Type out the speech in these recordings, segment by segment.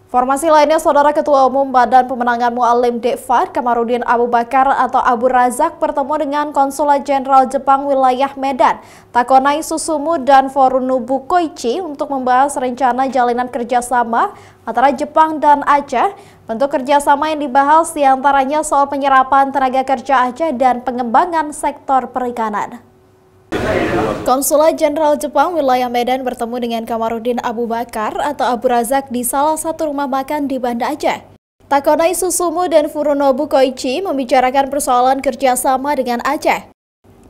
Informasi lainnya, Saudara Ketua Umum Badan Pemenangan Mu'allim Dekfad, Kamarudin Abu Bakar atau Abu Razak bertemu dengan Konsulat Jenderal Jepang Wilayah Medan, Takonai Susumu dan Forunobu Koichi untuk membahas rencana jalinan kerjasama antara Jepang dan Aceh. Bentuk kerjasama yang dibahas diantaranya soal penyerapan tenaga kerja Aceh dan pengembangan sektor perikanan. Konsulat Jenderal Jepang Wilayah Medan bertemu dengan Kamarudin Abu Bakar atau Abu Razak di salah satu rumah makan di Banda Aceh. Takonai Susumu dan Forunobu Koichi membicarakan persoalan kerjasama dengan Aceh.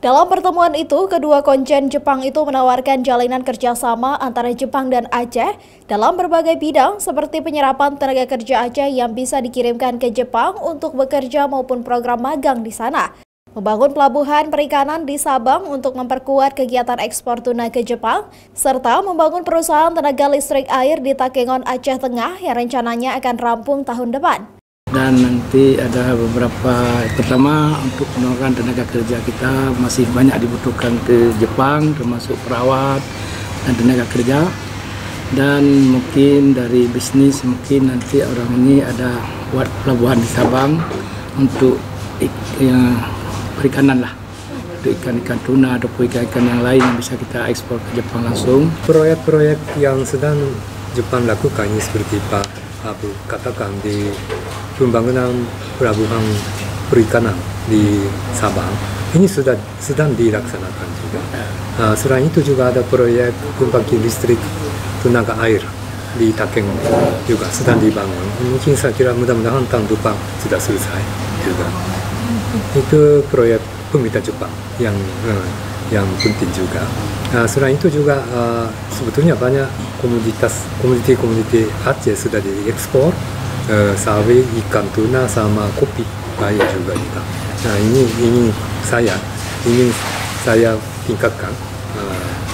Dalam pertemuan itu, kedua konjen Jepang itu menawarkan jalinan kerjasama antara Jepang dan Aceh dalam berbagai bidang seperti penyerapan tenaga kerja Aceh yang bisa dikirimkan ke Jepang untuk bekerja maupun program magang di sana. Membangun pelabuhan perikanan di Sabang untuk memperkuat kegiatan ekspor tuna ke Jepang, serta membangun perusahaan tenaga listrik air di Takengon, Aceh Tengah yang rencananya akan rampung tahun depan. Dan nanti ada beberapa, pertama untuk penularan tenaga kerja kita masih banyak dibutuhkan ke Jepang, termasuk perawat dan tenaga kerja. Dan mungkin dari bisnis, mungkin nanti orang ini ada buat pelabuhan di Sabang untuk perikanan lah, untuk ikan-ikan tuna atau ikan-ikan yang lain yang bisa kita ekspor ke Jepang langsung. Proyek-proyek yang sedang Jepang lakukan ini seperti Pak Abu katakan di pembangunan pelabuhan perikanan di Sabang, ini sedang dilaksanakan juga. Selain itu juga ada proyek pembangkit listrik tenaga air di Takengon juga sedang dibangun. Mungkin saya kira mudah-mudahan tahun depan sudah selesai juga. Itu proyek pemerintah Jepang yang penting juga. Selain itu juga sebetulnya banyak komoditi Aceh sudah diekspor, sawit, ikan tuna sama kopi banyak juga. Nah ini ingin saya tingkatkan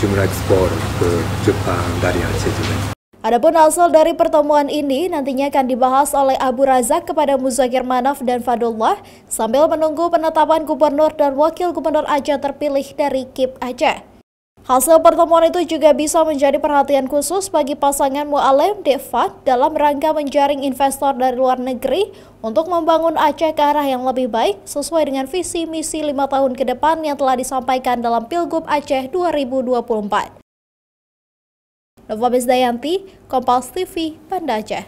jumlah ekspor ke Jepang dari Aceh juga. Adapun hasil dari pertemuan ini nantinya akan dibahas oleh Abu Razak kepada Muzakir Manaf dan Fadullah sambil menunggu penetapan gubernur dan wakil gubernur Aceh terpilih dari KIP Aceh. Hasil pertemuan itu juga bisa menjadi perhatian khusus bagi pasangan Mu'allim Dekfad dalam rangka menjaring investor dari luar negeri untuk membangun Aceh ke arah yang lebih baik sesuai dengan visi misi 5 tahun ke depan yang telah disampaikan dalam Pilgub Aceh 2024. Nova Bisdayanti, Kompas TV, Banda Aceh.